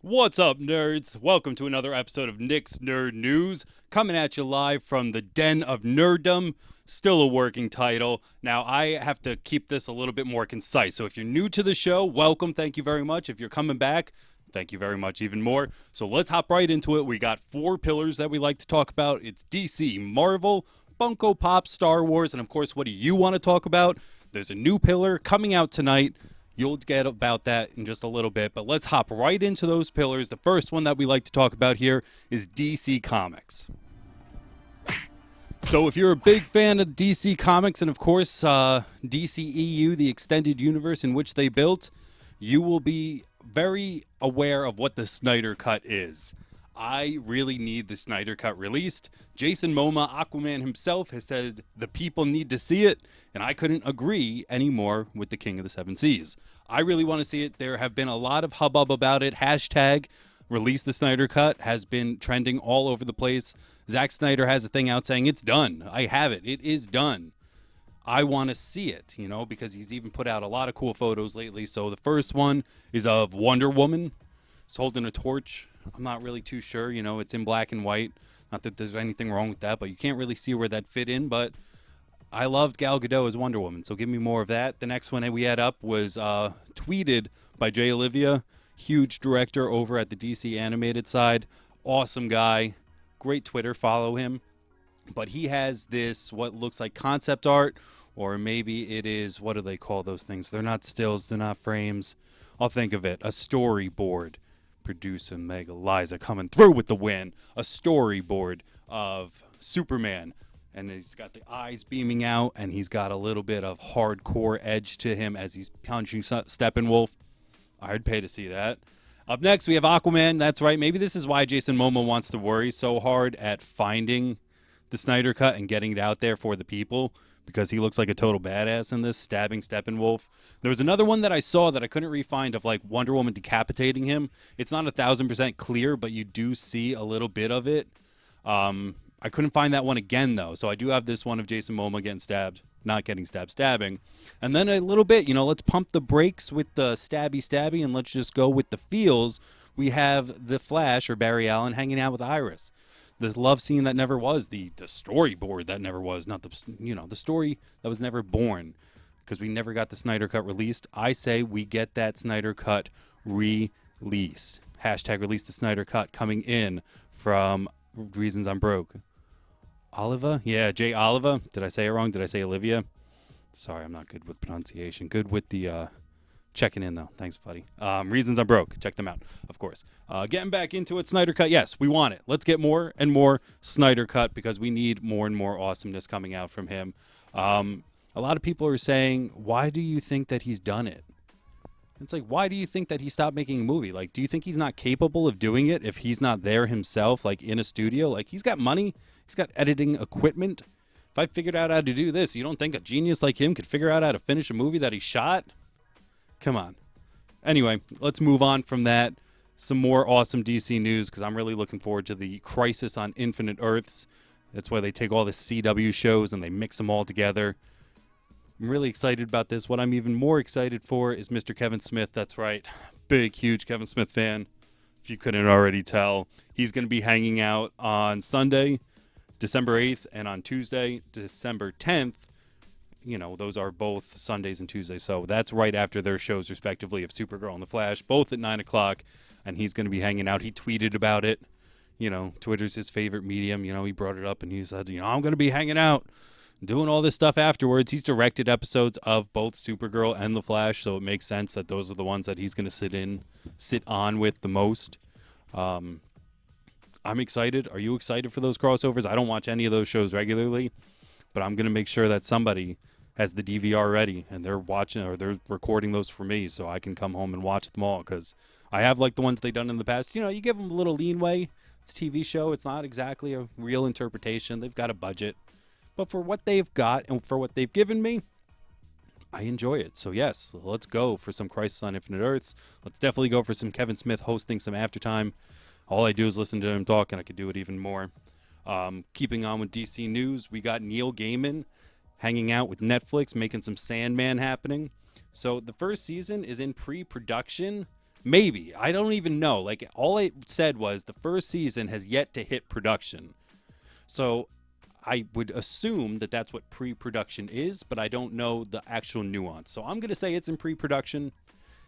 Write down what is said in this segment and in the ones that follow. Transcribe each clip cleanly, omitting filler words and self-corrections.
What's up, nerds? Welcome to another episode of Nick's Nerd News, coming at you live from the Den of Nerddom. Still a working title. Now, I have to keep this a little bit more concise. So if you're new to the show, welcome. Thank you very much. If you're coming back, thank you very much even more. So let's hop right into it. We got four pillars that we like to talk about. It's DC, Marvel, Funko POPS, Star Wars, and of course, what do you want to talk about? There's a new pillar coming out tonight. You'll get about that in just a little bit, but let's hop right into those pillars. The first one that we like to talk about here is DC Comics. So if you're a big fan of DC Comics and, of course, DCEU, the extended universe in which they built, you will be very aware of what the Snyder Cut is. I really need the Snyder Cut released. Jason Momoa, Aquaman himself, has said the people need to see it, and I couldn't agree anymore with the King of the Seven Seas. I really want to see it. There have been a lot of hubbub about it. Hashtag release the Snyder Cut has been trending all over the place. Zack Snyder has a thing out saying it's done. I have it. It is done. I want to see it, because he's even put out a lot of cool photos lately. So the first one is of Wonder Woman. He's holding a torch. I'm not really too sure. It's in black and white. Not that there's anything wrong with that, but you can't really see where that fit in. But I loved Gal Gadot as Wonder Woman, so give me more of that. The next one that we had up was tweeted by Jay Olivia, huge director over at the DC animated side. Awesome guy. Great Twitter. Follow him. But he has this, what looks like concept art, or maybe it is, what do they call those things? They're not stills. They're not frames. I'll think of it. A storyboard. Producer Mega Liza coming through with the win. A storyboard of Superman. And he's got the eyes beaming out, and he's got a little bit of hardcore edge to him as he's punching Steppenwolf. I'd pay to see that. Up next, we have Aquaman. That's right. Maybe this is why Jason Momoa wants to worry so hard at finding the Snyder Cut and getting it out there for the people, because he looks like a total badass in this, stabbing Steppenwolf. There was another one that I saw that I couldn't re-find of like Wonder Woman decapitating him. It's not 1,000% clear, but you do see a little bit of it. I couldn't find that one again, though. So I do have this one of Jason Momoa getting stabbed. Not getting stabbed, stabbing. And then a little bit, let's pump the brakes with the stabby, and let's just go with the feels. We have the Flash, or Barry Allen, hanging out with Iris. The love scene that never was, the storyboard that never was, not the story that was never born, because we never got the Snyder Cut released. I say we get that Snyder Cut released. Hashtag release the Snyder Cut coming in from Reasons I'm Broke. Oliva? Yeah, Jay Oliva. Did I say it wrong? Did I say Olivia? Sorry, I'm not good with pronunciation. Good with the checking in, though. Thanks, buddy. Reasons I'm Broke. Check them out, of course. Getting back into it, Snyder Cut. Yes, we want it. Let's get more and more Snyder Cut, because we need more and more awesomeness coming out from him. A lot of people are saying, why do you think that he's done it? It's like, why do you think that he stopped making a movie? Like, do you think he's not capable of doing it if he's not there himself, like in a studio? Like, he's got money. He's got editing equipment. If I figured out how to do this, you don't think a genius like him could figure out how to finish a movie that he shot? Come on. Anyway, let's move on from that. Some more awesome DC news, because I'm really looking forward to the Crisis on Infinite Earths. That's why they take all the CW shows and they mix them all together. I'm really excited about this. What I'm even more excited for is Mr. Kevin Smith. That's right. Big, huge Kevin Smith fan, if you couldn't already tell. He's going to be hanging out on Sunday, December 8th, and on Tuesday, December 10th. Those are both Sundays and Tuesdays. So that's right after their shows, respectively, of Supergirl and The Flash, both at 9 o'clock. And he's going to be hanging out. He tweeted about it. Twitter's his favorite medium. He brought it up and he said, I'm going to be hanging out, doing all this stuff afterwards. He's directed episodes of both Supergirl and The Flash, so it makes sense that those are the ones that he's going to sit on with the most. I'm excited. Are you excited for those crossovers? I don't watch any of those shows regularly, but I'm going to make sure that somebody has the DVR ready and they're watching or they're recording those for me so I can come home and watch them all, because I have like the ones they've done in the past. You give them a little leeway. It's a TV show. It's not exactly a real interpretation. They've got a budget. But for what they've got and for what they've given me, I enjoy it. So yes, let's go for some Crisis on Infinite Earths. Let's definitely go for some Kevin Smith hosting some Aftertime. All I do is listen to him talk, and I could do it even more. Keeping on with DC news, we got Neil Gaiman hanging out with Netflix, making some Sandman happening. So the first season is in pre-production. Maybe. I don't even know. Like, all it said was the first season has yet to hit production. So I would assume that that's what pre-production is, but I don't know the actual nuance. So I'm going to say it's in pre-production.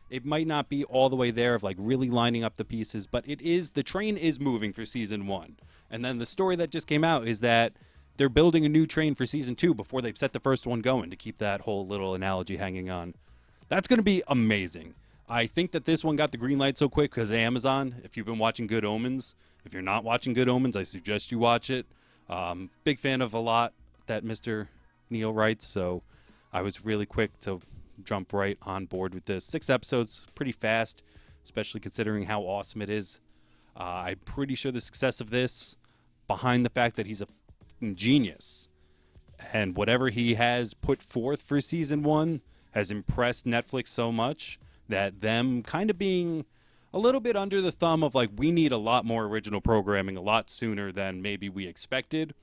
It might not be all the way there of like really lining up the pieces, but it is, the train is moving for season 1. And then the story that just came out is that they're building a new train for season 2 before they've set the first one going, to keep that whole little analogy hanging on. That's going to be amazing. I think that this one got the green light so quick because of Amazon. If you've been watching Good Omens, if you're not watching Good Omens, I suggest you watch it. Big fan of a lot that Mr. Neil writes, so I was really quick to jump right on board with this. 6 episodes, pretty fast, especially considering how awesome it is. I'm pretty sure the success of this, behind the fact that he's a genius, and whatever he has put forth for season 1 has impressed Netflix so much that them kind of being a little bit under the thumb of like, we need a lot more original programming a lot sooner than maybe we expected,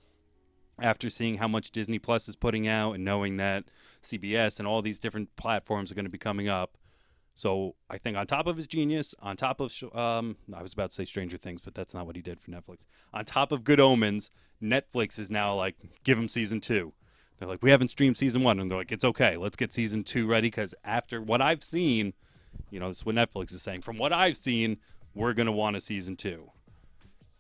after seeing how much Disney Plus is putting out and knowing that CBS and all these different platforms are going to be coming up. So I think on top of his genius, on top of, I was about to say Stranger Things, but that's not what he did for Netflix. On top of Good Omens, Netflix is now like, give him season 2. They're like, we haven't streamed season 1. And they're like, it's okay. Let's get season 2 ready. Because after what I've seen, you know, this is what Netflix is saying. From what I've seen, we're going to want a season 2.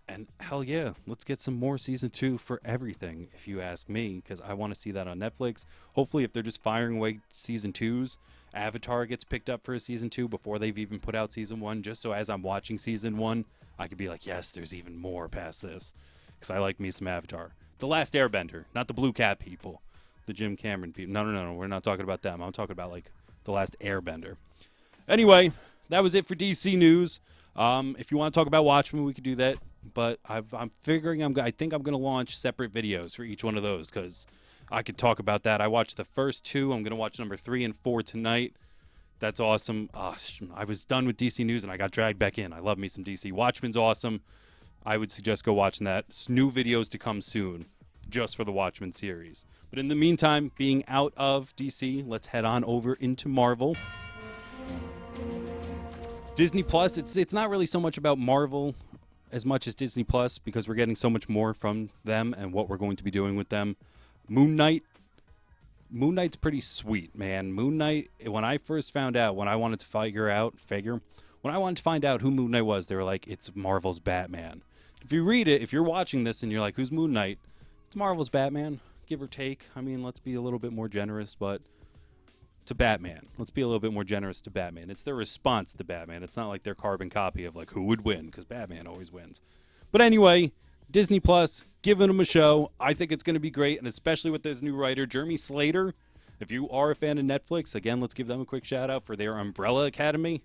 And hell yeah, let's get some more season 2 for everything, if you ask me, because I want to see that on Netflix. Hopefully, if they're just firing away season 2s, Avatar gets picked up for a season 2 before they've even put out season 1, just so as I'm watching season 1, I could be like, yes, there's even more past this, because I like me some Avatar. The Last Airbender, not the Blue Cat people, the Jim Cameron people. No, we're not talking about them. I'm talking about like The Last Airbender. Anyway, that was it for DC news. If you want to talk about Watchmen, we could do that. But I'm figuring I think I'm going to launch separate videos for each one of those, because I could talk about that. I watched the first 2. I'm going to watch number 3 and 4 tonight. That's awesome. I was done with DC news and I got dragged back in. I love me some DC. Watchmen's awesome. I would suggest go watching that. New videos to come soon, just for the Watchmen series. But in the meantime, being out of DC, let's head on over into Marvel. Disney Plus, it's not really so much about Marvel as much as Disney Plus, because we're getting so much more from them and what we're going to be doing with them. Moon Knight's pretty sweet, man. Moon Knight, when I first found out, when I wanted to when I wanted to find out who Moon Knight was, they were like, it's Marvel's Batman. If you read it, if you're watching this and you're like, who's Moon Knight? It's Marvel's Batman, give or take. I mean, let's be a little bit more generous, but to Batman. Let's be a little bit more generous to Batman. It's their response to Batman. It's not like their carbon copy of like who would win, because Batman always wins. But anyway, Disney Plus, giving them a show. I think it's going to be great, and especially with this new writer, Jeremy Slater. If you are a fan of Netflix, again, let's give them a quick shout out for their Umbrella Academy.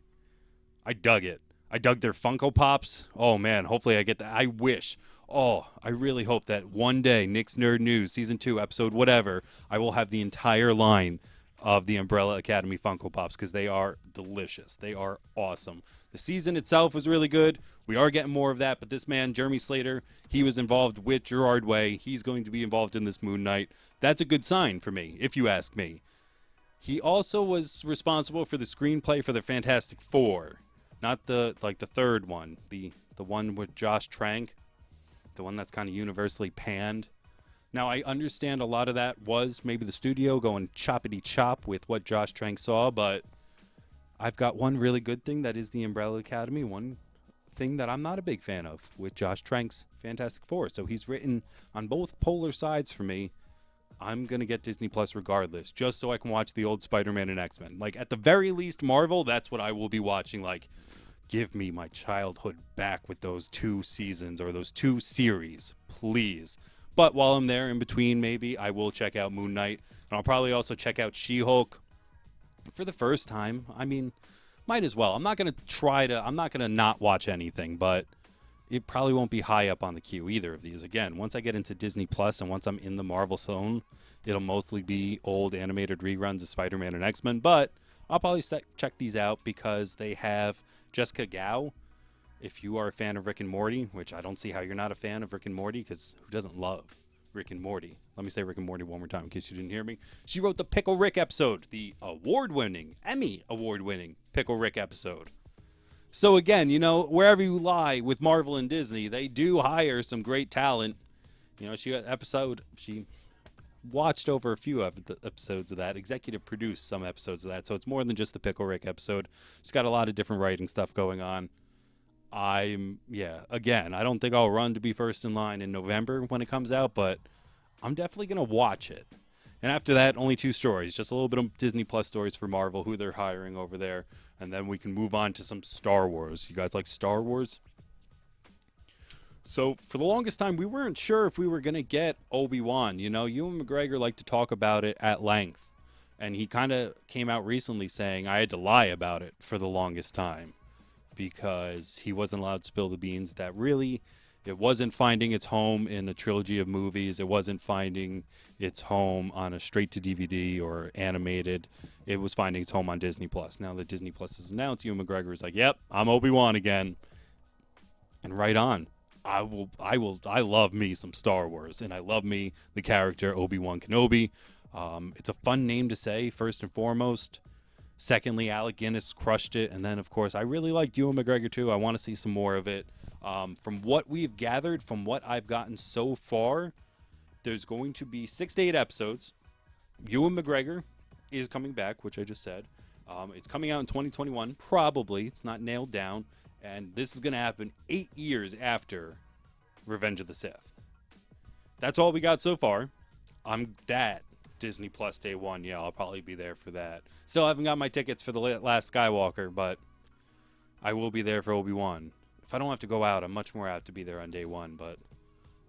I dug it. I dug their Funko Pops. Oh man, hopefully I get that. I wish. Oh, I really hope that one day, Nick's Nerd News, Season 2, Episode whatever, I will have the entire line of the Umbrella Academy Funko Pops, because they are delicious. They are awesome. The season itself was really good. We are getting more of that, but this man, Jeremy Slater, he was involved with Gerard Way. He's going to be involved in this Moon Knight. That's a good sign for me, if you ask me. He also was responsible for the screenplay for the Fantastic Four. Not the third one, the one with Josh Trank, the one that's kind of universally panned. Now, I understand a lot of that was maybe the studio going choppity-chop with what Josh Trank saw, but I've got one really good thing that is the Umbrella Academy, one thing that I'm not a big fan of with Josh Trank's Fantastic Four. So he's written on both polar sides for me. I'm going to get Disney Plus regardless, just so I can watch the old Spider-Man and X-Men. Like, at the very least, Marvel, that's what I will be watching. Like, give me my childhood back with those 2 seasons or those 2 series, please. But while I'm there in between, maybe I will check out Moon Knight. And I'll probably also check out She-Hulk for the first time. I mean, might as well. I'm not going to not watch anything, but it probably won't be high up on the queue, either of these. Again, once I get into Disney Plus and once I'm in the Marvel zone, it'll mostly be old animated reruns of Spider-Man and X-Men. But I'll probably check these out because they have Jessica Gao. If you are a fan of Rick and Morty, which I don't see how you're not a fan of Rick and Morty, because who doesn't love Rick and Morty? Let me say Rick and Morty one more time in case you didn't hear me. She wrote the Pickle Rick episode, the Emmy award-winning Pickle Rick episode. So again, you know, wherever you lie with Marvel and Disney, they do hire some great talent. You know, she watched over a few of the episodes of that, executive produced some episodes of that, so it's more than just the Pickle Rick episode. She's got a lot of different writing stuff going on. Again, I don't think I'll run to be first in line in November when it comes out, but I'm definitely going to watch it. And after that, only 2 stories, just a little bit of Disney Plus stories for Marvel, who they're hiring over there, and then we can move on to some Star Wars. You guys like Star Wars? So for the longest time, we weren't sure if we were going to get Obi-Wan. You know, Ewan McGregor liked to talk about it at length. And he kind of came out recently saying I had to lie about it for the longest time because he wasn't allowed to spill the beans. That really, it wasn't finding its home in a trilogy of movies. It wasn't finding its home on a straight-to-DVD or animated. It was finding its home on Disney+. Now that Disney Plus is announced, Ewan McGregor is like, yep, I'm Obi-Wan again. And right on. I love me some Star Wars, and I love me the character Obi-Wan Kenobi. It's a fun name to say, first and foremost. Secondly, Alec Guinness crushed it, and then, of course, I really liked Ewan McGregor, too. I want to see some more of it. From what we've gathered, from what I've gotten so far, there's going to be 6 to 8 episodes. Ewan McGregor is coming back, which I just said. It's coming out in 2021, probably. It's not nailed down. And this is going to happen 8 years after Revenge of the Sith. That's all we got so far. I'm that Disney Plus day one. Yeah, I'll probably be there for that. Still haven't got my tickets for the last Skywalker, but I will be there for Obi-Wan. If I don't have to go out, I'm much more apt to be there on day one, but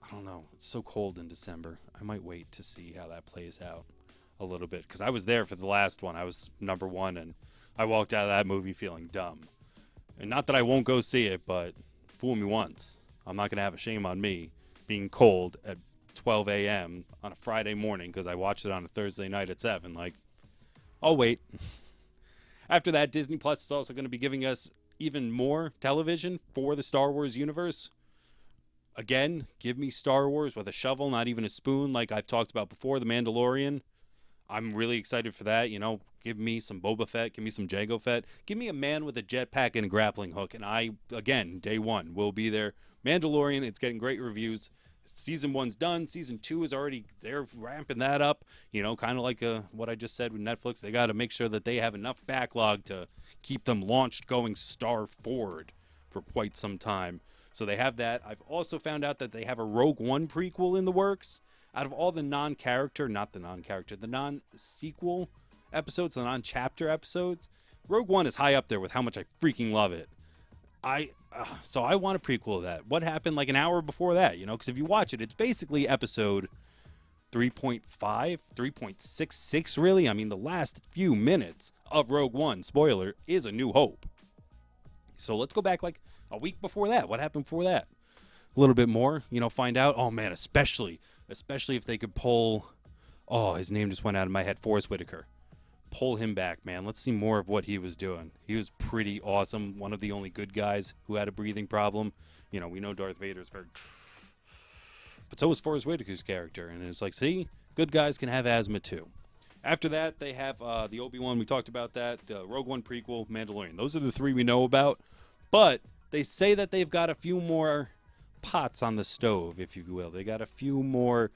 I don't know. It's so cold in December. I might wait to see how that plays out a little bit, because I was there for the last one. I was number 1, and I walked out of that movie feeling dumb. And not that I won't go see it, but fool me once. I'm not going to have a shame on me being cold at 12 a.m. on a Friday morning because I watched it on a Thursday night at 7. Like, I'll wait. After that, Disney Plus is also going to be giving us even more television for the Star Wars universe. Again, give me Star Wars with a shovel, not even a spoon, like I've talked about before, The Mandalorian. I'm really excited for that. You know, give me some Boba Fett, give me some Jango Fett, give me a man with a jetpack and a grappling hook, and I, again, day one, will be there. Mandalorian, it's getting great reviews. Season 1's done. Season 2 is already, they're ramping that up. You know, kind of like what I just said with Netflix. They got to make sure that they have enough backlog to keep them launched going star forward for quite some time. So they have that. I've also found out that they have a Rogue One prequel in the works. Out of all the the non-sequel episodes, the non-chapter episodes, Rogue One is high up there with how much I freaking love it. So I want a prequel of that. What happened like an hour before that, you know? Because if you watch it, it's basically episode 3.5, 3.66, really. I mean, the last few minutes of Rogue One, spoiler, is A New Hope. So let's go back like a week before that. What happened before that? A little bit more, you know, find out. Oh, man, especially if they could pull, his name just went out of my head, Forrest Whitaker. Pull him back, man. Let's see more of what he was doing. He was pretty awesome. One of the only good guys who had a breathing problem. You know, we know Darth Vader's very... But so was Forrest Whitaker's character. And it's like, see, good guys can have asthma too. After that, they have the Obi-Wan. We talked about that. The Rogue One prequel, Mandalorian. Those are the 3 we know about. But they say that they've got a few more pots on the stove, if you will. They got a few more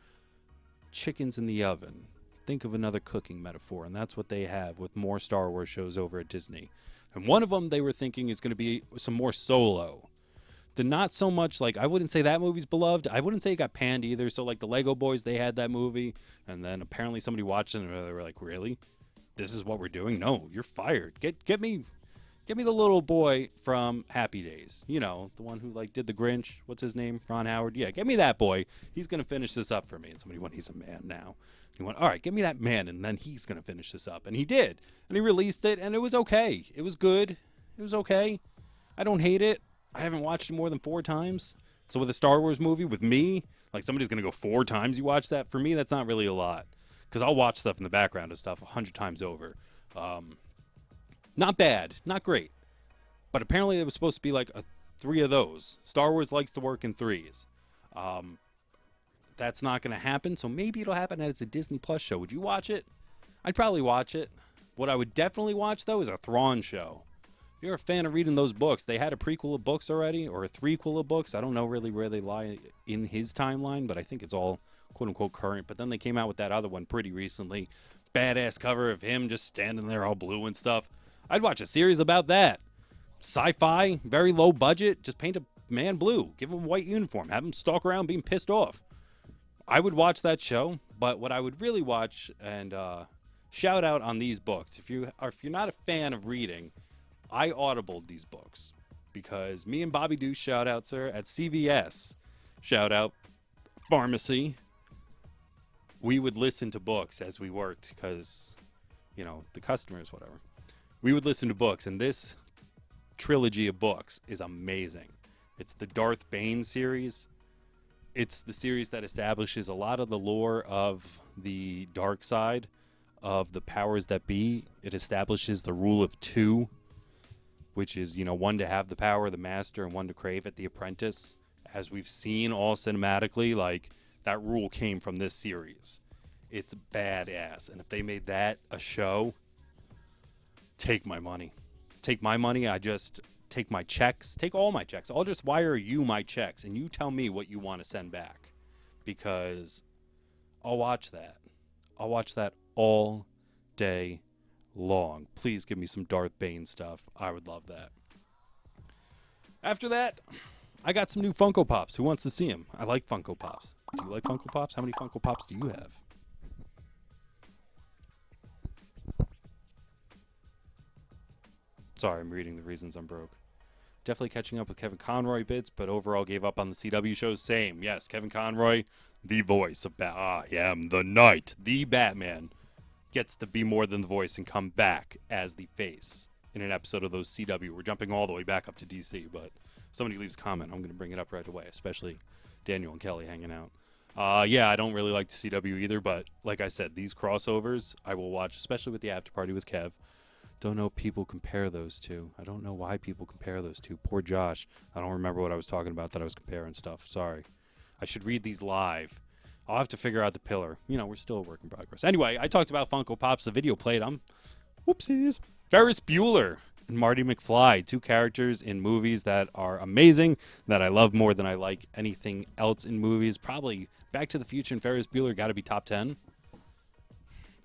chickens in the oven. Think of another cooking metaphor, and that's what they have with more Star Wars shows over at Disney. And one of them they were thinking is going to be some more Solo. The not so much, like, I wouldn't say that movie's beloved. I wouldn't say it got panned either. So, like, the Lego Boys, they had that movie, and then apparently somebody watched it, and they were like, really? This is what we're doing? No, you're fired. Get me the little boy from Happy Days. You know, the one who, like, did the Grinch. What's his name? Ron Howard. Yeah, get me that boy. He's going to finish this up for me. And somebody went, he's a man now. He went, all right, give me that man, and then he's going to finish this up. And he did. And he released it, and it was okay. It was good. It was okay. I don't hate it. I haven't watched it more than 4 times. So with a Star Wars movie, with me, like, somebody's going to go 4 times you watch that. For me, that's not really a lot. Because I'll watch stuff in the background of stuff 100 times over. Not bad. Not great. But apparently it was supposed to be like 3 of those. Star Wars likes to work in 3s. That's not going to happen, so maybe it'll happen as a Disney Plus show. Would you watch it? I'd probably watch it. What I would definitely watch, though, is a Thrawn show. you're a fan of reading those books. They had a prequel of books already, or a threequel of books. I don't know really where they lie in his timeline, but I think it's all quote-unquote current. But then they came out with that other one pretty recently. Badass cover of him just standing there all blue and stuff. I'd watch a series about that. Sci-fi, very low budget, just paint a man blue. Give him a white uniform. Have him stalk around being pissed off. I would watch that show, but what I would really watch and shout out on these books, if you're not a fan of reading, I audibled these books because me and Bobby do shout out, sir, at CVS. Shout out pharmacy. We would listen to books as we worked because, you know, the customers, whatever. We would listen to books, and this trilogy of books is amazing. It's the Darth Bane series. It's the series that establishes a lot of the lore of the dark side of the powers that be. It establishes the rule of two, which is, you know, one to have the power, the master, and one to crave it, the apprentice. As we've seen all cinematically, like, that rule came from this series. It's badass. And if they made that a show, take my money. Take my money. I just take my checks. Take all my checks. I'll just wire you my checks, and you tell me what you want to send back. Because I'll watch that. I'll watch that all day long. Please give me some Darth Bane stuff. I would love that. After that, I got some new Funko Pops. Who wants to see them? I like Funko Pops. Do you like Funko Pops? How many Funko Pops do you have? Sorry, I'm reading the reasons I'm broke. Definitely catching up with Kevin Conroy bits, but overall gave up on the CW shows. Same. Yes, Kevin Conroy, the voice of I am the Knight, the Batman, gets to be more than the voice and come back as the face in an episode of those CW. We're jumping all the way back up to DC, but somebody leaves a comment, I'm going to bring it up right away, especially Daniel and Kelly hanging out. Yeah, I don't really like the CW either, but like I said, these crossovers I will watch, especially with the after party with Kev. Don't know people compare those two. I don't know why people compare those two. Poor Josh. I don't remember what I was talking about that I was comparing stuff. Sorry. I should read these live. I'll have to figure out the pillar. You know, we're still a work in progress. Anyway, I talked about Funko Pops. The video played. Whoopsies. Ferris Bueller and Marty McFly. Two characters in movies that are amazing, that I love more than I like anything else in movies. Probably Back to the Future and Ferris Bueller got to be top 10.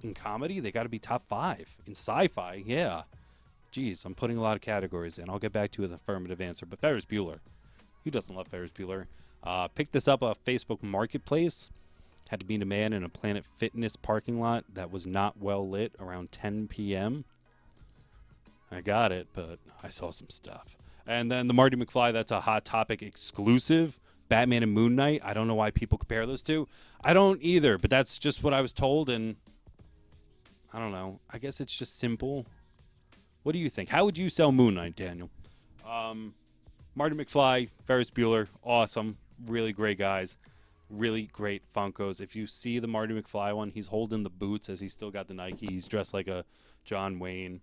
In comedy, they got to be top 5. In sci-fi, yeah. Geez, I'm putting a lot of categories in. I'll get back to you with an affirmative answer. But Ferris Bueller. Who doesn't love Ferris Bueller? Picked this up off Facebook Marketplace. Had to meet a man in a Planet Fitness parking lot that was not well lit around 10 p.m. I got it, but I saw some stuff. And then the Marty McFly, that's a Hot Topic exclusive. Batman and Moon Knight. I don't know why people compare those two. I don't either, but that's just what I was told, and I don't know. I guess it's just simple. What do you think? How would you sell Moon Knight, Daniel? Marty McFly, Ferris Bueller, awesome. Really great guys. Really great Funkos. If you see the Marty McFly one, he's holding the boots as he's still got the Nike. He's dressed like a John Wayne.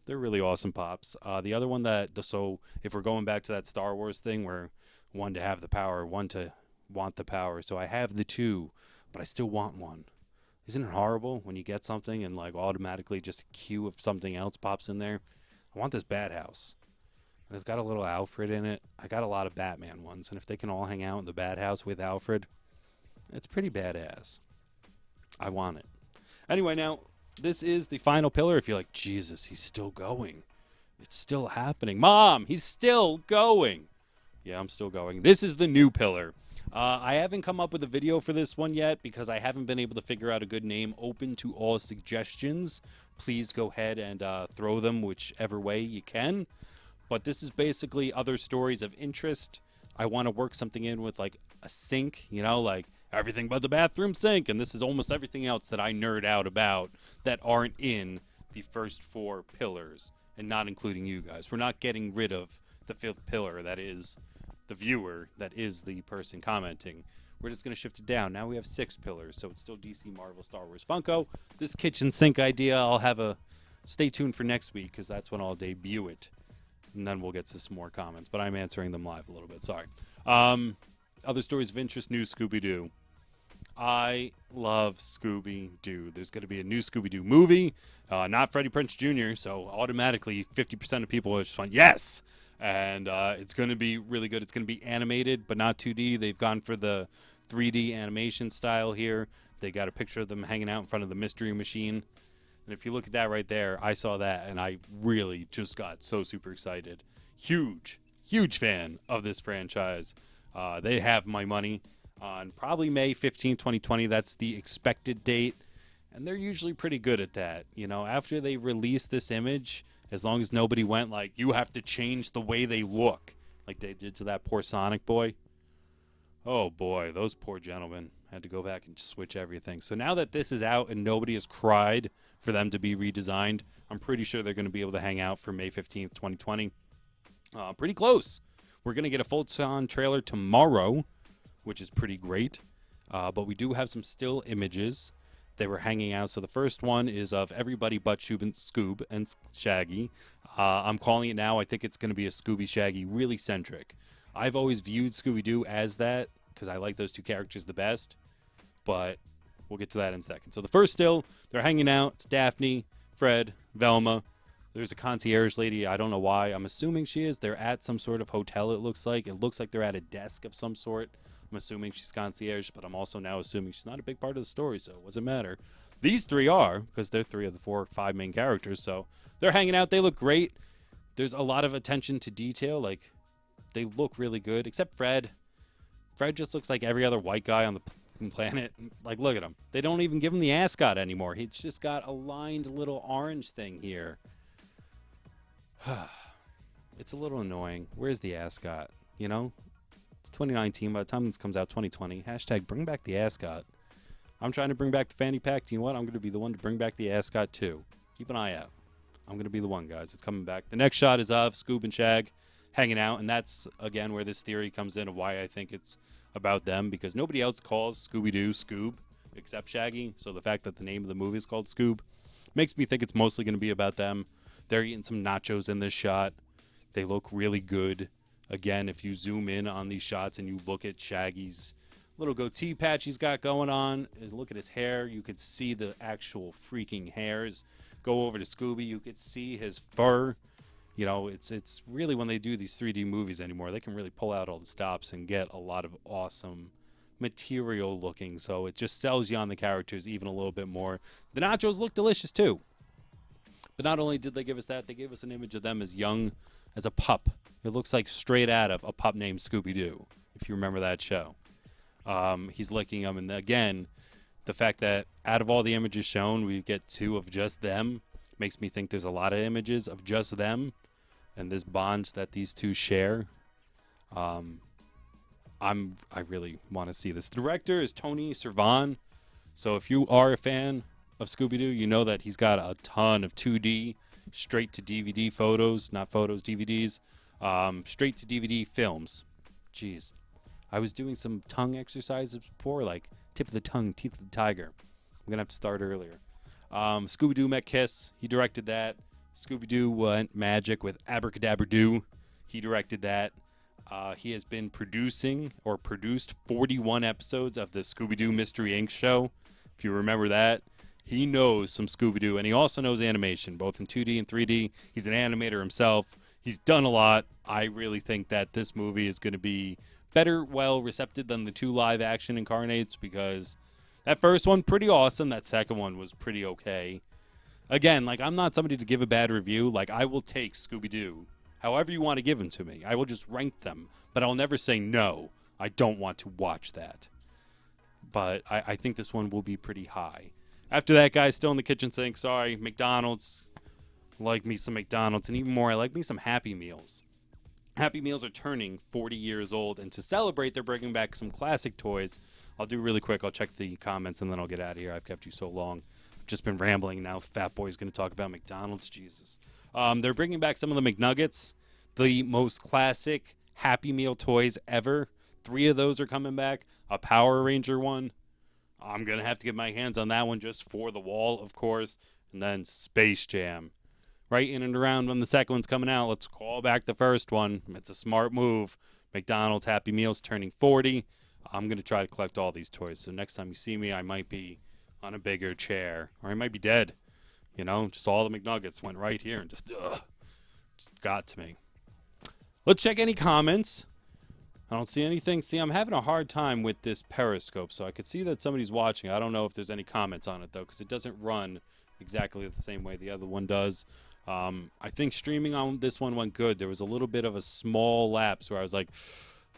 They're really awesome pops. The other one so if we're going back to that Star Wars thing where one to have the power, one to want the power. So I have the two, but I still want one. Isn't it horrible when you get something and like automatically just a queue of something else pops in there? I want this Bat House. And it's got a little Alfred in it. I got a lot of Batman ones, and if they can all hang out in the Bat House with Alfred, it's pretty badass. I want it. Anyway, now, this is the final pillar. If you're like, Jesus, he's still going. It's still happening. Mom, he's still going. Yeah, I'm still going. This is the new pillar. I haven't come up with a video for this one yet because I haven't been able to figure out a good name. Open to all suggestions. Please go ahead and throw them whichever way you can. But this is basically other stories of interest. I want to work something in with like a sink, you know, like everything but the bathroom sink. And this is almost everything else that I nerd out about that aren't in the first 4 pillars, and not including you guys. We're not getting rid of the 5th pillar, that is the viewer, that is the person commenting. We're just going to shift it down. Now we have 6 pillars, so it's still DC, Marvel, Star Wars, Funko. This kitchen sink idea, I'll have a stay tuned for next week because that's when I'll debut it. And then we'll get to some more comments, but I'm answering them live a little bit. Sorry. Other stories of interest, new Scooby-Doo. I love Scooby-Doo. There's going to be a new Scooby-Doo movie, not Freddie Prinze Jr., so automatically 50% of people are just like, yes! And it's going to be really good. It's going to be animated, but not 2D. They've gone for the 3D animation style here. They got a picture of them hanging out in front of the Mystery Machine. And if you look at that right there, I saw that, and I really just got so super excited. Huge fan of this franchise. They have my money on probably May 15, 2020. That's the expected date. And they're usually pretty good at that. You know, after they release this image, as long as nobody went like, you have to change the way they look, like they did to that poor Sonic boy. Oh boy, those poor gentlemen had to go back and switch everything. So now that this is out and nobody has cried for them to be redesigned, I'm pretty sure they're going to be able to hang out for May 15th, 2020. Pretty close. We're going to get a full-on trailer tomorrow, which is pretty great. But we do have some still images. They were hanging out. So the first one is of everybody but Scoob and Shaggy. I'm calling it now. I think it's going to be a Scooby-Shaggy, really centric. I've always viewed Scooby-Doo as that because I like those two characters the best. But we'll get to that in a second. So the first still, they're hanging out. It's Daphne, Fred, Velma. There's a concierge lady. I don't know why. I'm assuming she is. They're at some sort of hotel, it looks like. It looks like they're at a desk of some sort. I'm assuming she's concierge, but I'm also now assuming she's not a big part of the story, so it doesn't matter. These three are, because they're three of the 4 or 5 main characters, so they're hanging out. They look great. There's a lot of attention to detail. Like, they look really good, except Fred. Fred just looks like every other white guy on the planet. Like, look at him. They don't even give him the ascot anymore. He's just got a lined little orange thing here. It's a little annoying. Where's the ascot? You know? 2019, by the time this comes out, 2020. Hashtag bring back the ascot. I'm trying to bring back the fanny pack. You know what? I'm going to be the one to bring back the ascot, too. Keep an eye out. I'm going to be the one, guys. It's coming back. The next shot is of Scoob and Shag hanging out, and that's, again, where this theory comes in of why I think it's about them, because nobody else calls Scooby-Doo Scoob except Shaggy, so the fact that the name of the movie is called Scoob makes me think it's mostly going to be about them. They're eating some nachos in this shot. They look really good. Again, if you zoom in on these shots and you look at Shaggy's little goatee patch he's got going on, and look at his hair, you could see the actual freaking hairs. Go over to Scooby, you could see his fur. You know, it's really, when they do these 3D movies anymore, they can really pull out all the stops and get a lot of awesome material looking. So it just sells you on the characters even a little bit more. The nachos look delicious too. But not only did they give us that, they gave us an image of them as young as a pup. It looks like straight out of a pup named Scooby-Doo, if you remember that show. He's licking them. And again, the fact that out of all the images shown, we get 2 of just them makes me think there's a lot of images of just them and this bond that these 2 share. I really want to see this. The director is Tony Servan. So if you are a fan of Scooby-Doo, you know that he's got a ton of 2D straight to DVD photos, not photos, DVDs, straight to DVD films. Jeez. I was doing some tongue exercises before, like tip of the tongue, teeth of the tiger. I'm going to have to start earlier. Scooby-Doo Met Kiss. He directed that. Scooby-Doo went magic with Abracadabra-Doo. He directed that. He has been producing or produced 41 episodes of the Scooby-Doo Mystery Inc. show. If you remember that. He knows some Scooby-Doo, and he also knows animation, both in 2D and 3D. He's an animator himself. He's done a lot. I really think that this movie is going to be better, well-recepted than the 2 live-action incarnates, because that first one, pretty awesome. That second one was pretty okay. Again, like, I'm not somebody to give a bad review. Like, I will take Scooby-Doo however you want to give them to me. I will just rank them, but I'll never say, no, I don't want to watch that. But I think this one will be pretty high. After that, guys, still in the kitchen sink. Sorry, McDonald's. Like me some McDonald's, and even more, I like me some Happy Meals. Happy Meals are turning 40 years old, and to celebrate, they're bringing back some classic toys. I'll do really quick. I'll check the comments, and then I'll get out of here. I've kept you so long. I've just been rambling. Now Fat Boy's going to talk about McDonald's. Jesus. They're bringing back some of the McNuggets, the most classic Happy Meal toys ever. 3 of those are coming back. A Power Ranger one. I'm going to have to get my hands on that one just for the wall, of course. And then Space Jam. Right in and around when the second one's coming out, let's call back the first one. It's a smart move. McDonald's Happy Meals turning 40. I'm going to try to collect all these toys. So next time you see me, I might be on a bigger chair, or I might be dead. You know, just all the McNuggets went right here and just got to me. Let's check any comments. I don't see anything. See, I'm having a hard time with this Periscope, so I could see that somebody's watching. I don't know if there's any comments on it, though, because it doesn't run exactly the same way the other one does. I think streaming on this one went good. There was a little bit of a small lapse where I was like,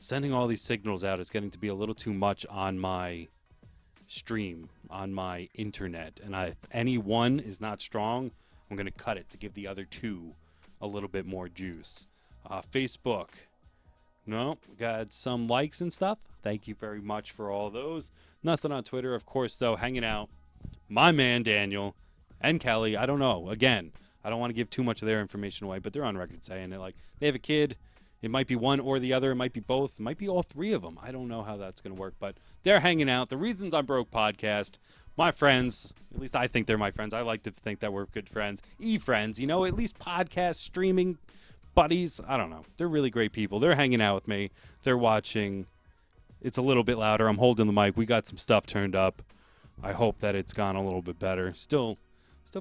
sending all these signals out is getting to be a little too much on my stream, on my internet. And if any one is not strong, I'm going to cut it to give the other two a little bit more juice. Facebook. No, got some likes and stuff. Thank you very much for all those. Nothing on Twitter, of course, though. Hanging out. My man, Daniel, and Kelly. I don't know. Again, I don't want to give too much of their information away, but they're on record saying it. Like, they have a kid. It might be one or the other. It might be both. It might be all three of them. I don't know how that's going to work, but they're hanging out. The Reasons I'm Broke podcast. My friends, at least I think they're my friends. I like to think that we're good friends. E-friends, you know, at least podcast streaming buddies. I don't know. They're really great people. They're hanging out with me. They're watching. It's a little bit louder. I'm holding the mic. We got some stuff turned up. I hope that it's gone a little bit better. Still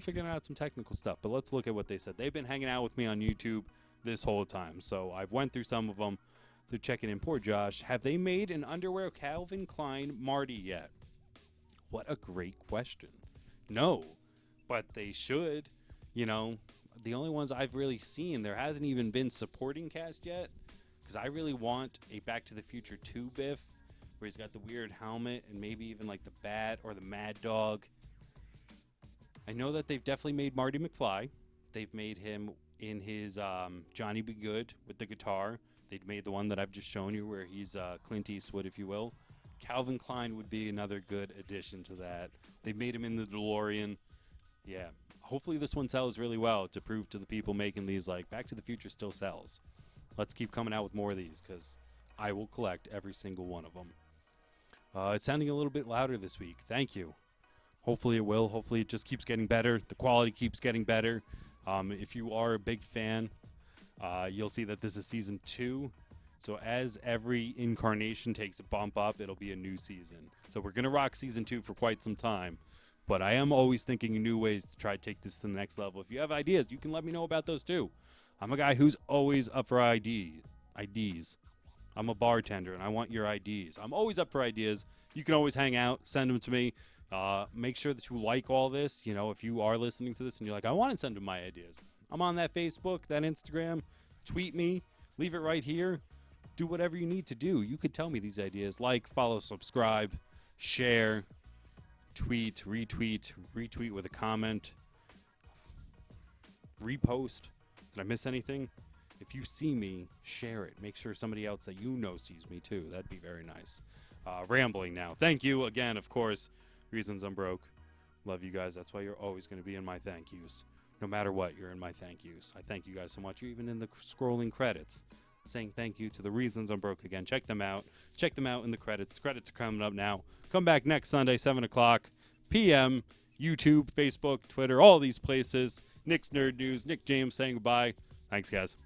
figuring out some technical stuff, but let's look at what they said. They've been hanging out with me on YouTube this whole time, so I've went through some of them. They're checking in. Poor Josh. Have they made an underwear Calvin Klein Marty yet? What a great question. No, but they should. You know, the only ones I've really seen, there hasn't even been supporting cast yet, because I really want a Back to the Future 2 Biff, where he's got the weird helmet and maybe even like the bat or the Mad Dog. I know that they've definitely made Marty McFly. They've made him in his Johnny Be Good with the guitar. They've made the one that I've just shown you where he's Clint Eastwood, if you will. Calvin Klein would be another good addition to that. They've made him in the DeLorean. Yeah. Hopefully this one sells really well to prove to the people making these, like, Back to the Future still sells. Let's keep coming out with more of these because I will collect every single one of them. It's sounding a little bit louder this week. Thank you. Hopefully it will. Hopefully it just keeps getting better. The quality keeps getting better. If you are a big fan, you'll see that this is season 2. So as every incarnation takes a bump up, it'll be a new season. So we're going to rock season 2 for quite some time. But I am always thinking of new ways to try to take this to the next level. If you have ideas, you can let me know about those too. I'm a guy who's always up for IDs. I'm a bartender, and I want your IDs. I'm always up for ideas. You can always hang out, send them to me. Make sure that you like all this. You know, if you are listening to this and you're like, I want to send them my ideas. I'm on that Facebook, that Instagram. Tweet me. Leave it right here. Do whatever you need to do. You could tell me these ideas. Like, follow, subscribe, share, tweet, retweet with a comment, repost. Did I miss anything? If you see me, share it. Make sure somebody else that you know sees me too. That'd be very nice. Rambling now. Thank you again, of course. Reasons I'm Broke. Love you guys. That's why you're always going to be in my thank yous. No matter what, you're in my thank yous. I thank you guys so much. You're even in the scrolling credits saying thank you to the Reasons I'm Broke again. Check them out. Check them out in the credits. The credits are coming up now. Come back next Sunday, 7 o'clock p.m. YouTube, Facebook, Twitter, all these places. Nick's Nerd News. Nick James saying goodbye. Thanks, guys.